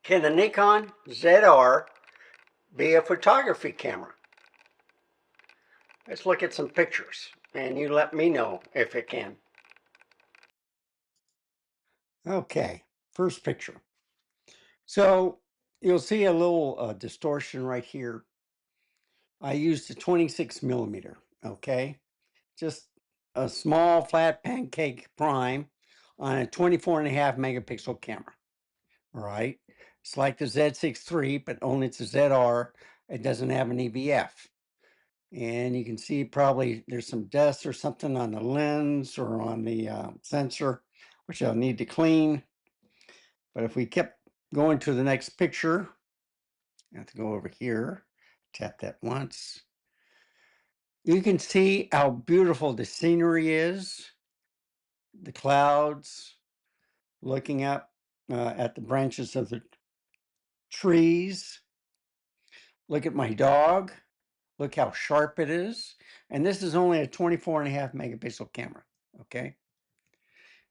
Can the Nikon ZR be a photography camera? Let's look at some pictures and you let me know if it can. Okay, first picture. So you'll see a little distortion right here. I used a 26 millimeter, okay? Just a small flat pancake prime on a 24.5 megapixel camera, all right? It's like the Z6 III, but only it's a ZR. It doesn't have an EVF. And you can see probably there's some dust or something on the lens or on the sensor, which I'll need to clean. But if we kept going to the next picture, I have to go over here, tap that once. You can see how beautiful the scenery is, the clouds, looking up at the branches of the trees. Look at my dog. Look how sharp it is. And this is only a 24.5 megapixel camera, okay?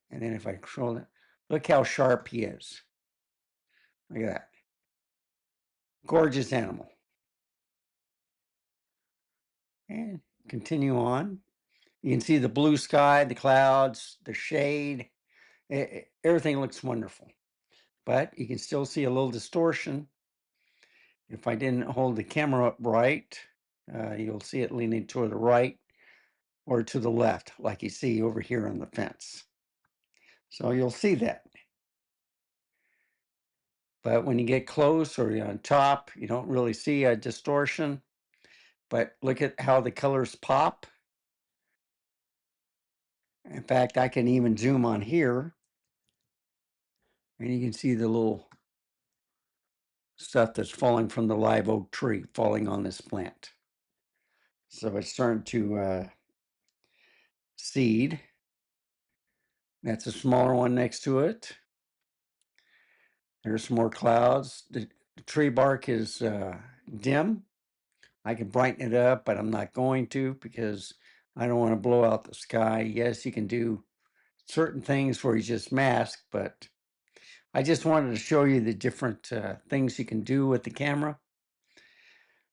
And then if I control it, look how sharp he is. Look at that. Gorgeous animal. And continue on. You can see the blue sky, the clouds, the shade. Everything looks wonderful. But you can still see a little distortion. If I didn't hold the camera up right, you'll see it leaning toward the right or to the left, like you see over here on the fence. So you'll see that. But when you get close or you're on top, you don't really see a distortion. But look at how the colors pop. In fact, I can even zoom on here and you can see the little stuff that's falling from the live oak tree falling on this plant. So it's starting to seed. That's a smaller one next to it. There's some more clouds. The tree bark is dim. I can brighten it up, but I'm not going to because I don't want to blow out the sky. Yes, you can do certain things where you just mask, but I just wanted to show you the different things you can do with the camera.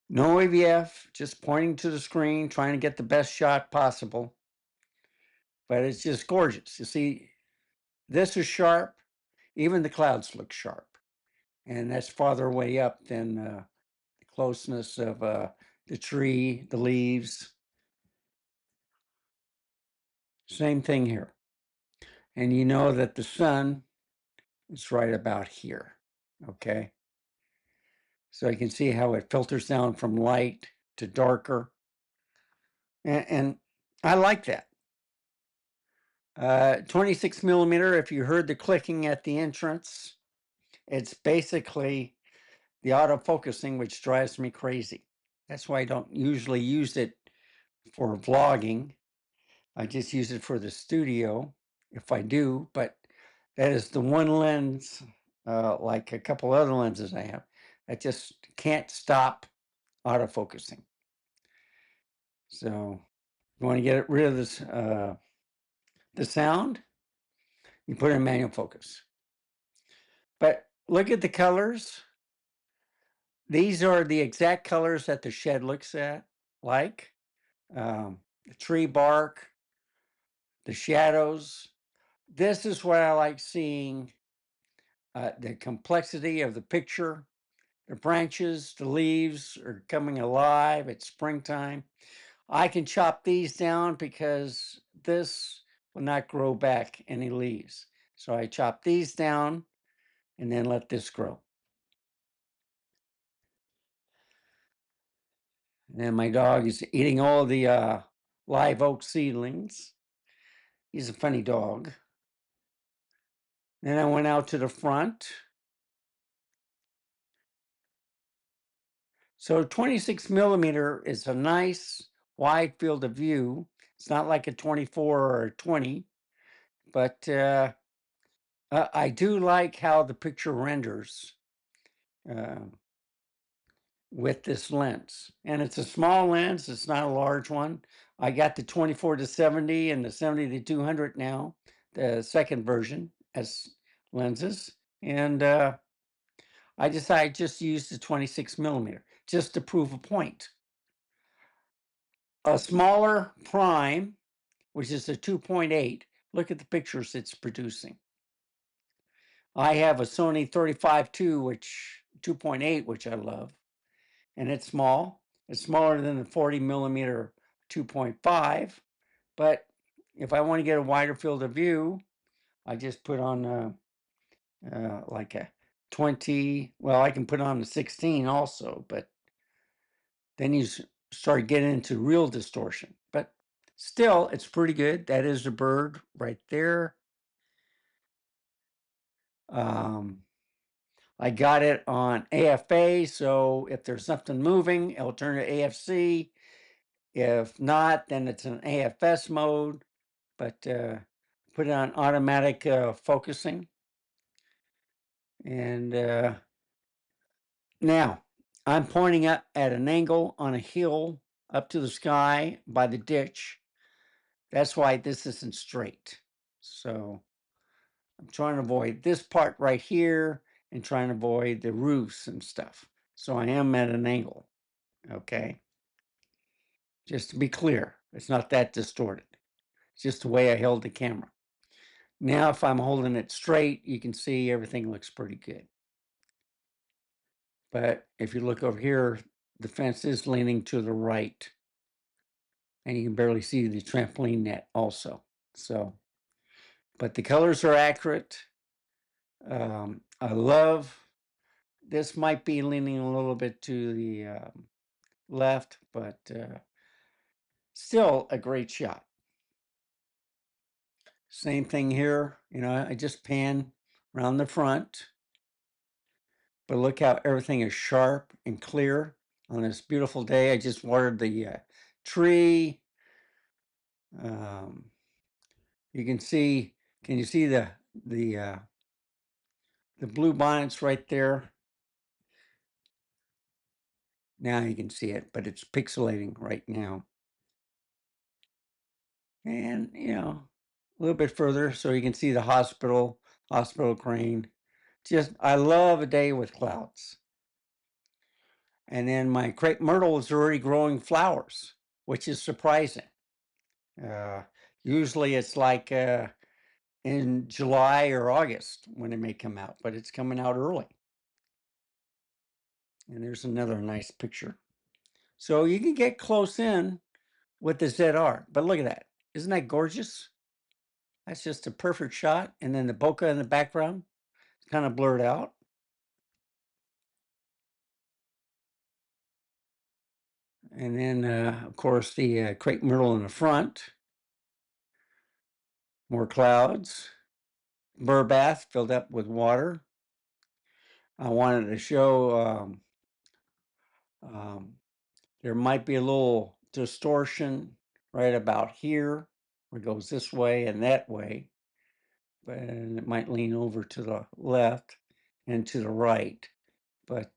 No AVF, just pointing to the screen, trying to get the best shot possible. But it's just gorgeous. You see, this is sharp. Even the clouds look sharp. And that's farther away up than the closeness of the tree, the leaves. Same thing here. And you know that the sun is right about here, okay? So you can see how it filters down from light to darker. And I like that. 26 millimeter, if you heard the clicking at the entrance, it's basically the autofocusing, which drives me crazy. That's why I don't usually use it for vlogging. I just use it for the studio if I do, but that is the one lens, like a couple other lenses I have, that just can't stop autofocusing. So you want to get rid of this, the sound, you put it in manual focus. But look at the colors. These are the exact colors that the shed looks at, like the tree bark, the shadows. This is what I like seeing, the complexity of the picture. The branches, the leaves are coming alive. It's springtime. I can chop these down because this will not grow back any leaves. So I chop these down and then let this grow. And then my dog is eating all the live oak seedlings. He's a funny dog. Then I went out to the front. So 26 millimeter is a nice wide field of view. It's not like a 24 or a 20, but I do like how the picture renders with this lens. And it's a small lens, it's not a large one. I got the 24 to 70 and the 70 to 200 now, the second version as lenses. And I decided just to use the 26 millimeter just to prove a point. A smaller prime, which is a 2.8, look at the pictures it's producing. I have a Sony 35-2, which 2.8, which I love, and it's small. It's smaller than the 40 millimeter 2.5, but if I want to get a wider field of view, I just put on like a 20. Well, I can put on a 16 also, but then you start getting into real distortion. But still, it's pretty good. That is a bird right there. I got it on AFA, so if there's something moving, it'll turn to AFC. If not, then it's an AFS mode, but put it on automatic focusing. And now I'm pointing up at an angle on a hill up to the sky by the ditch. That's why this isn't straight. So I'm trying to avoid this part right here and trying to avoid the roofs and stuff. So I am at an angle, okay? Just to be clear, it's not that distorted. It's just the way I held the camera. Now, if I'm holding it straight, you can see everything looks pretty good. But if you look over here, the fence is leaning to the right. And you can barely see the trampoline net also. So, but the colors are accurate. I love, this might be leaning a little bit to the left, but still a great shot. Same thing here, you know, I just pan around the front, but look how everything is sharp and clear on this beautiful day. I just watered the tree. You can see, can you see the blue bonnets right there? Now you can see it, but it's pixelating right now. And, you know, a little bit further so you can see the hospital crane. Just, I love a day with clouds. And then my crepe myrtle is already growing flowers, which is surprising. Usually it's like in July or August when it may come out, but it's coming out early. And there's another nice picture. So you can get close in with the ZR, but look at that. Isn't that gorgeous? That's just a perfect shot. And then the bokeh in the background, kind of blurred out. And then, of course, the crepe myrtle in the front. More clouds. Burr bath filled up with water. I wanted to show there might be a little distortion right about here, where it goes this way and that way, but it might lean over to the left and to the right. But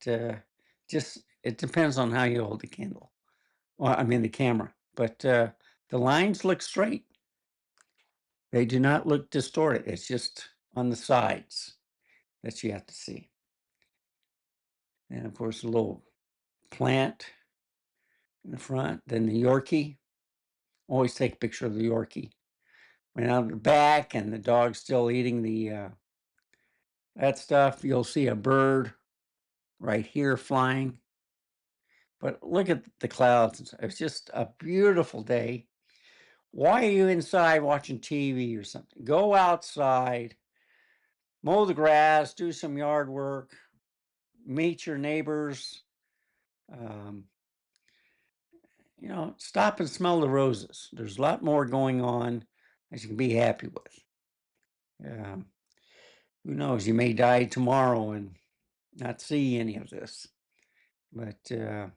just, it depends on how you hold the candle. Well, I mean the camera. But the lines look straight. They do not look distorted. It's just on the sides that you have to see. And of course, a little plant in the front, then the Yorkie. Always take a picture of the Yorkie. When out the back and the dog's still eating the that stuff, you'll see a bird right here flying. But look at the clouds. It's just a beautiful day. Why are you inside watching TV or something? Go outside, mow the grass, do some yard work, meet your neighbors. You know, stop and smell the roses. There's a lot more going on that you can be happy with. Who knows? You may die tomorrow and not see any of this. But, you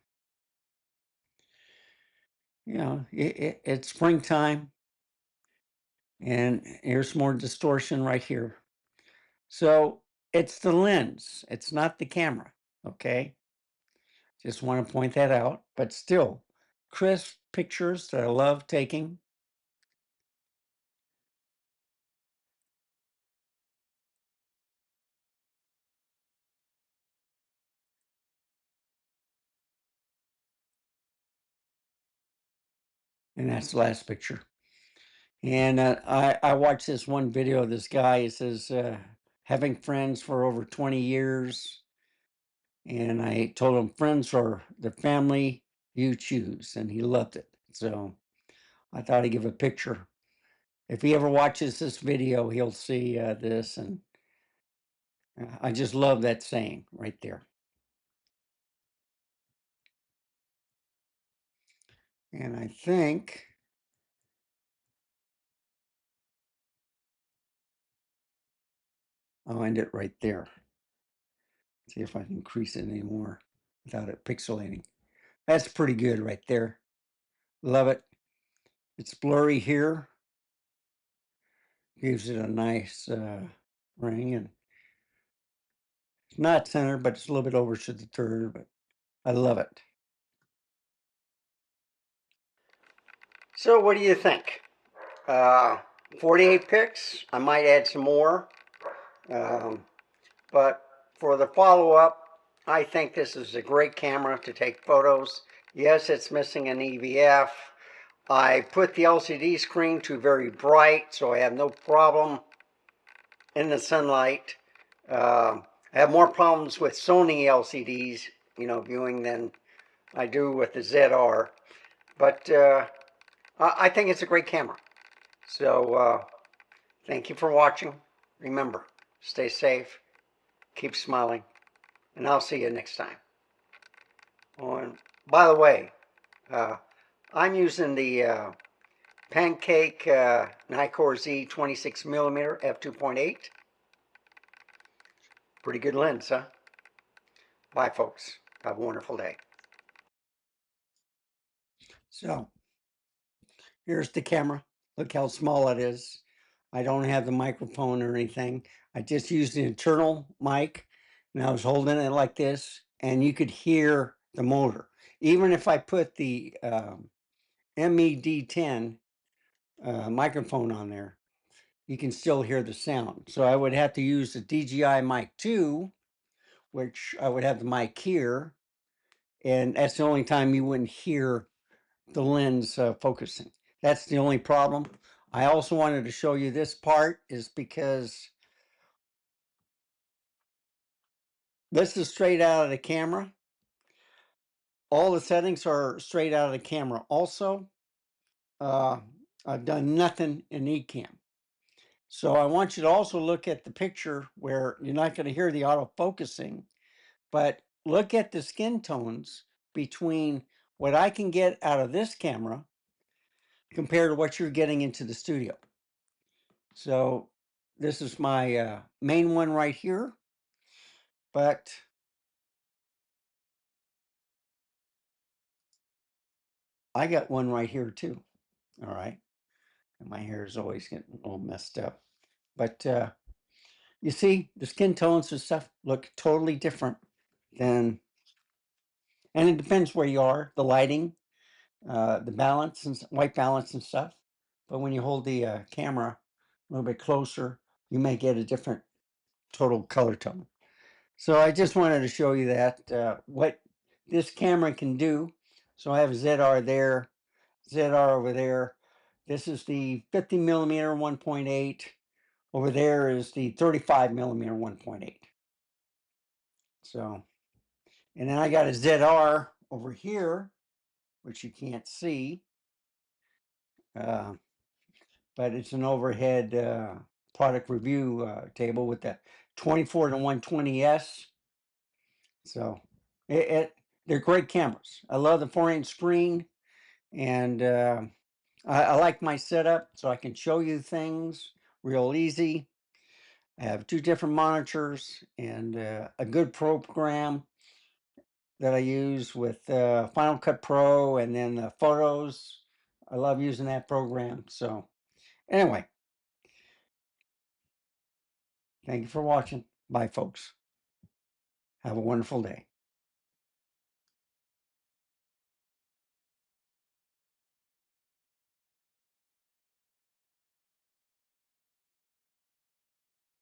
know, it's springtime. And here's more distortion right here. So it's the lens. It's not the camera. Okay. Just want to point that out. But still, crisp pictures that I love taking. And that's the last picture. And I watched this one video of this guy. It says, having friends for over 20 years. And I told him friends are the family you choose. And he loved it. So I thought I'd give a picture. If he ever watches this video, he'll see this. And I just love that saying right there. And I think I'll end it right there. See if I can increase it anymore without it pixelating. That's pretty good right there. Love it. It's blurry here. Gives it a nice ring, and it's not center, but it's a little bit over to the third, but I love it. So what do you think? 48 pics. I might add some more. But for the follow-up, I think this is a great camera to take photos. Yes, it's missing an EVF. I put the LCD screen to very bright, so I have no problem in the sunlight. I have more problems with Sony LCDs, viewing than I do with the ZR. But I think it's a great camera. So thank you for watching. Remember, stay safe, keep smiling, and I'll see you next time. Oh, and by the way, I'm using the Pancake Nikon Z 26mm f2.8. Pretty good lens, huh? Bye, folks. Have a wonderful day. So, here's the camera. Look how small it is. I don't have the microphone or anything. I just used an internal mic, and I was holding it like this, and you could hear the motor. Even if I put the MED10 microphone on there, you can still hear the sound. So I would have to use the DJI Mic 2, which I would have the mic here, and that's the only time you wouldn't hear the lens focusing. That's the only problem. I also wanted to show you this part is because this is straight out of the camera. All the settings are straight out of the camera. Also, I've done nothing in Ecamm. So I want you to also look at the picture where you're not going to hear the auto focusing, but look at the skin tones between what I can get out of this camera compared to what you're getting into the studio. So this is my main one right here, but I got one right here too. All right. And my hair is always getting all messed up. But you see, the skin tones and stuff look totally different than, and it depends where you are, the lighting, the balance and white balance and stuff. But when you hold the camera a little bit closer, you may get a different total color tone. So I just wanted to show you that what this camera can do. So I have ZR there, ZR over there. This is the 50mm 1.8. Over there is the 35mm 1.8. So, and then I got a ZR over here, which you can't see, but it's an overhead product review table with the 24 to 120S. So they're great cameras. I love the 4-inch screen, and I like my setup so I can show you things real easy. I have 2 different monitors and a good program that I use with Final Cut Pro, and then the photos. I love using that program. So anyway, thank you for watching. Bye, folks. Have a wonderful day.